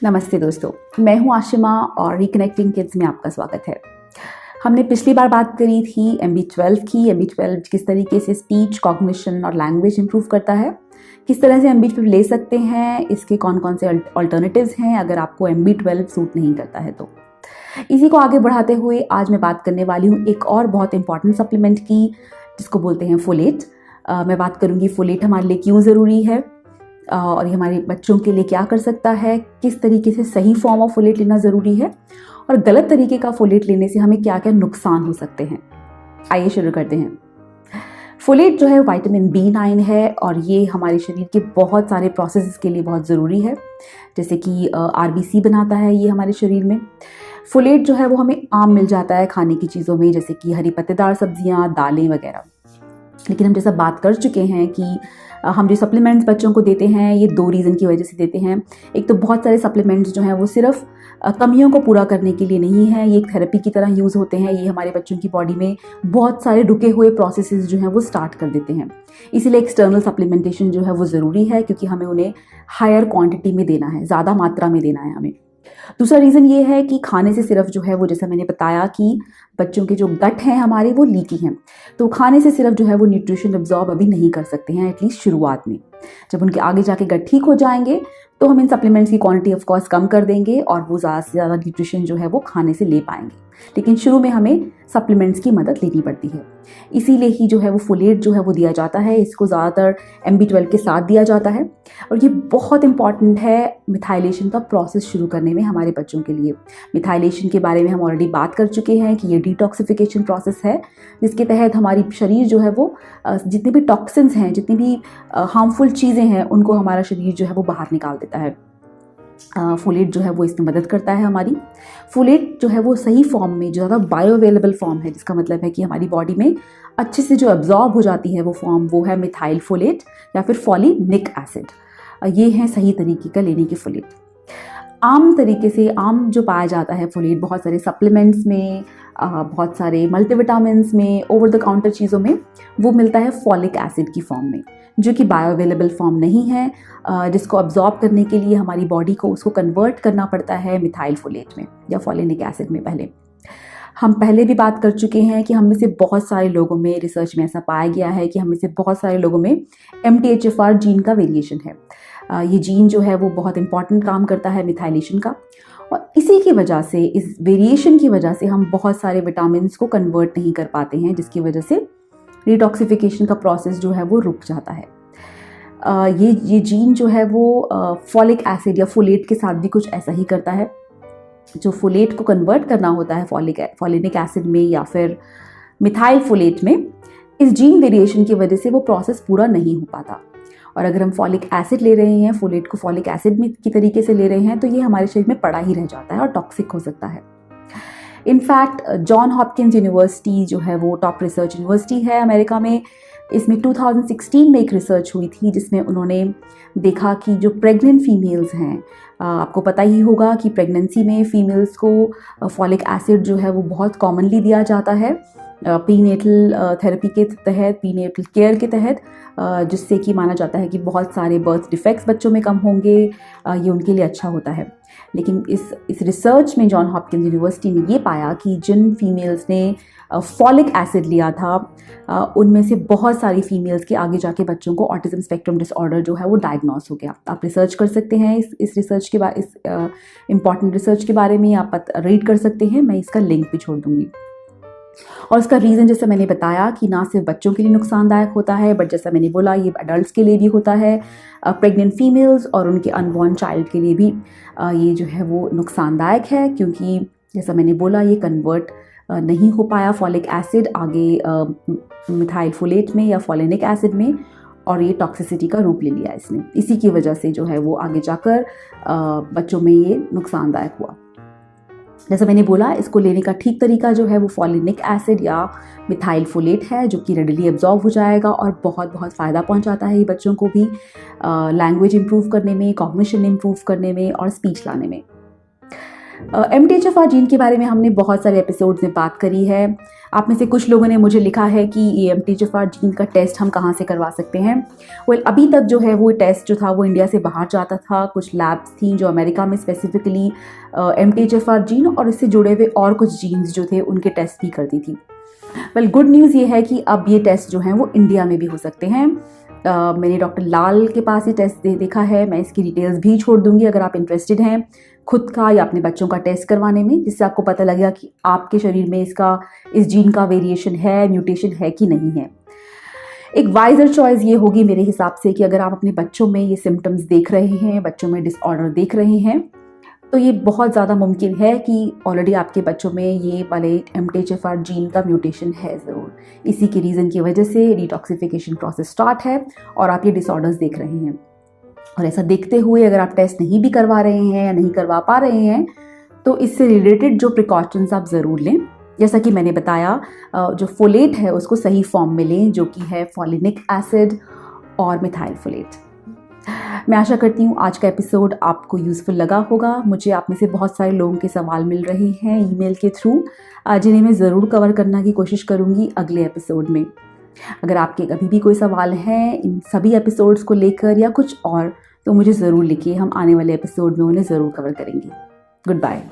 नमस्ते दोस्तों, मैं हूं आशिमा और रिकनेक्टिंग किड्स में आपका स्वागत है। हमने पिछली बार बात करी थी MB12 की। MB12 किस तरीके से स्पीच, कॉग्निशन और लैंग्वेज इंप्रूव करता है, किस तरह से MB12 ले सकते हैं, इसके कौन कौन से अल्टरनेटिव्स हैं अगर आपको MB12 सूट नहीं करता है तो। इसी को आगे बढ़ाते हुए आज मैं बात करने वाली हूँ एक और बहुत इंपॉर्टेंट सप्लीमेंट की, जिसको बोलते हैं फोलेट। मैं बात करूँगी फोलेट हमारे लिए क्यों ज़रूरी है और ये हमारे बच्चों के लिए क्या कर सकता है, किस तरीके से सही फॉर्म ऑफ फोलेट लेना ज़रूरी है और गलत तरीके का फोलेट लेने से हमें क्या क्या नुकसान हो सकते हैं। आइए शुरू करते हैं। फोलेट जो है विटामिन B9 है और ये हमारे शरीर के बहुत सारे प्रोसेसेस के लिए बहुत ज़रूरी है, जैसे कि RBC बनाता है ये हमारे शरीर में। फोलेट जो है वो हमें आम मिल जाता है खाने की चीज़ों में, जैसे कि हरी पत्तेदार सब्जियाँ, दालें वगैरह। लेकिन हम जैसा बात कर चुके हैं कि हम जो सप्लीमेंट्स बच्चों को देते हैं ये दो रीज़न की वजह से देते हैं। एक तो बहुत सारे सप्लीमेंट्स जो हैं वो सिर्फ कमियों को पूरा करने के लिए नहीं है, ये एक थेरेपी की तरह यूज़ होते हैं। ये हमारे बच्चों की बॉडी में बहुत सारे रुके हुए प्रोसेसेस जो हैं वो स्टार्ट कर देते हैं। इसीलिए एक्सटर्नल सप्लीमेंटेशन जो है वो ज़रूरी है, क्योंकि हमें उन्हें हायर क्वांटिटी में देना है, ज़्यादा मात्रा में देना है हमें। दूसरा रीज़न ये है कि खाने से सिर्फ जो है वो, जैसा मैंने बताया कि बच्चों के जो गट हैं हमारे वो लीकी हैं, तो खाने से सिर्फ जो है वो न्यूट्रिशन एब्जॉर्ब अभी नहीं कर सकते हैं, एटलीस्ट शुरुआत में। जब उनके आगे जाके गट ठीक हो जाएंगे तो हम इन सप्लीमेंट्स की क्वांटिटी ऑफ कोर्स कम कर देंगे और वो ज़्यादा से ज़्यादा न्यूट्रिशन जो है वो खाने से ले पाएंगे। लेकिन शुरू में हमें सप्लीमेंट्स की मदद लेनी पड़ती है। इसीलिए ही जो है वो फोलेट जो है वो दिया जाता है। इसको ज़्यादातर MB12 के साथ दिया जाता है और ये बहुत इंपॉर्टेंट है मिथाइलेशन का प्रोसेस शुरू करने में हमारे बच्चों के लिए। मिथाइलेशन के बारे में हम ऑलरेडी बात कर चुके हैं कि ये डिटॉक्सिफिकेशन प्रोसेस है, जिसके तहत हमारी शरीर जो है वो जितने भी टॉक्सिन्स हैं, जितनी भी हार्मफुल चीज़ें हैं, उनको हमारा शरीर जो है वो बाहर निकाल देता है। फोलेट जो है वो इसमें मदद करता है हमारी। फोलेट जो है वो सही फॉर्म में, जो ज़्यादा बायो अवेलेबल फॉर्म है, जिसका मतलब है कि हमारी बॉडी में अच्छे से जो एब्जॉर्ब हो जाती है वो फॉर्म, वो है मिथाइल फोलेट या फिर फॉलिनिक एसिड। ये है सही तरीके का लेने की फोलेट। आम तरीके से आम जो पाया जाता है फोलेट बहुत सारे सप्लीमेंट्स में, बहुत सारे मल्टीविटामिन्स में, ओवर द काउंटर चीज़ों में, वो मिलता है फॉलिक एसिड की फॉर्म में, जो कि बायो अवेलेबल फॉर्म नहीं है, जिसको अब्जॉर्ब करने के लिए हमारी बॉडी को उसको कन्वर्ट करना पड़ता है मिथाइल फोलेट में या फॉलिनिक एसिड में। हम पहले भी बात कर चुके हैं कि हम में से बहुत सारे लोगों में, रिसर्च में ऐसा पाया गया है कि हम में से बहुत सारे लोगों में MTHFR जीन का वेरिएशन है। ये जीन जो है वो बहुत इंपॉर्टेंट काम करता है मिथाइलेशन का, और इसी की वजह से, इस वेरिएशन की वजह से हम बहुत सारे विटामिन्स को कन्वर्ट नहीं कर पाते हैं, जिसकी वजह से डिटॉक्सिफिकेशन का प्रोसेस जो है वो रुक जाता है। ये जीन जो है वो फॉलिक एसिड या फोलेट के साथ भी कुछ ऐसा ही करता है। जो फोलेट को कन्वर्ट करना होता है फॉलिनिक एसिड में या फिर मिथाइल फोलेट में, इस जीन वेरिएशन की वजह से वो प्रोसेस पूरा नहीं हो पाता। और अगर हम फॉलिक एसिड ले रहे हैं, फोलेट को फॉलिक एसिड में की तरीके से ले रहे हैं, तो ये हमारे शरीर में पड़ा ही रह जाता है और टॉक्सिक हो सकता है। इनफैक्ट जॉन हॉपकिंस यूनिवर्सिटी जो है वो टॉप रिसर्च यूनिवर्सिटी है अमेरिका में। इसमें 2016 में एक रिसर्च हुई थी जिसमें उन्होंने देखा कि जो प्रेग्नेंट फीमेल्स हैं, आपको पता ही होगा कि प्रेगनेंसी में फीमेल्स को फॉलिक एसिड जो है वो बहुत कॉमनली दिया जाता है प्रीनेटल थेरेपी के तहत, प्रीनेटल केयर के तहत, जिससे कि माना जाता है कि बहुत सारे बर्थ डिफेक्ट्स बच्चों में कम होंगे, ये उनके लिए अच्छा होता है। लेकिन इस रिसर्च में जॉन हॉपकिंस यूनिवर्सिटी ने ये पाया कि जिन फीमेल्स ने फॉलिक एसिड लिया था, उनमें से बहुत सारी फीमेल्स के आगे जाके बच्चों को ऑटिज्म स्पेक्ट्रम डिसऑर्डर जो है वो डायग्नोस हो गया। आप रिसर्च कर सकते हैं इस रिसर्च के बारे, इस इम्पॉर्टेंट रिसर्च के बारे में आप रीड कर सकते हैं, मैं इसका लिंक भी छोड़ दूंगी। और इसका रीज़न जैसे मैंने बताया कि ना सिर्फ बच्चों के लिए नुकसानदायक होता है, बट जैसा मैंने बोला ये एडल्ट्स के लिए भी होता है। प्रेग्नेंट फीमेल्स और उनके अनबॉर्न चाइल्ड के लिए भी ये जो है वो नुकसानदायक है, क्योंकि जैसा मैंने बोला ये कन्वर्ट नहीं हो पाया फॉलिक एसिड आगे मिथाइल फोलेट में या फॉलिनिक एसिड में, और ये टॉक्सिसिटी का रूप ले लिया इसने। इसी की वजह से जो है वो आगे जाकर बच्चों में ये नुकसानदायक हुआ। जैसा मैंने बोला, इसको लेने का ठीक तरीका जो है वो फॉलिनिक एसिड या मिथाइल फोलेट है, जो कि रेडिली एब्जॉर्ब हो जाएगा और बहुत बहुत फ़ायदा पहुंचाता है ये बच्चों को भी, लैंग्वेज इंप्रूव करने में, कॉग्निशन इंप्रूव करने में और स्पीच लाने में। MTHFR जीन के बारे में हमने बहुत सारे एपिसोड्स में बात करी है। आप में से कुछ लोगों ने मुझे लिखा है कि ये MTHFR जीन का टेस्ट हम कहाँ से करवा सकते हैं। अभी तक जो है वो टेस्ट जो था वो इंडिया से बाहर जाता था। कुछ लैब्स थी जो अमेरिका में स्पेसिफिकली MTHFR जीन और इससे जुड़े हुए और कुछ जीन्स जो थे उनके टेस्ट भी करती थी। गुड न्यूज़ ये है कि अब ये टेस्ट जो हैं वो इंडिया में भी हो सकते हैं। मैंने डॉक्टर लाल के पास ये टेस्ट देखा है। मैं इसकी डिटेल्स भी छोड़ दूंगी अगर आप इंटरेस्टेड हैं खुद का या अपने बच्चों का टेस्ट करवाने में, जिससे आपको पता लगेगा कि आपके शरीर में इस जीन का वेरिएशन है, म्यूटेशन है कि नहीं है। एक वाइजर चॉइस ये होगी मेरे हिसाब से कि अगर आप अपने बच्चों में ये सिम्टम्स देख रहे हैं, बच्चों में डिसऑर्डर देख रहे हैं, तो ये बहुत ज़्यादा मुमकिन है कि ऑलरेडी आपके बच्चों में ये वाले MTHFR जीन का म्यूटेशन है ज़रूर। इसी के रीज़न की वजह से डिटॉक्सिफिकेशन प्रोसेस स्टार्ट है और आप ये डिसऑर्डर्स देख रहे हैं। और ऐसा देखते हुए अगर आप टेस्ट नहीं भी करवा रहे हैं या नहीं करवा पा रहे हैं, तो इससे रिलेटेड जो प्रिकॉशंस आप ज़रूर लें। जैसा कि मैंने बताया, जो फोलेट है उसको सही फॉर्म में लें, जो कि है फोलिनिक एसिड और मिथाइल फोलेट। मैं आशा करती हूँ आज का एपिसोड आपको यूज़फुल लगा होगा। मुझे आप में से बहुत सारे लोगों के सवाल मिल रहे हैं ईमेल के थ्रू, जिन्हें मैं ज़रूर कवर करने की कोशिश करूँगी अगले एपिसोड में। अगर आपके कभी भी कोई सवाल है इन सभी एपिसोड्स को लेकर या कुछ और, तो मुझे ज़रूर लिखिए। हम आने वाले एपिसोड में उन्हें ज़रूर कवर करेंगे। Good bye.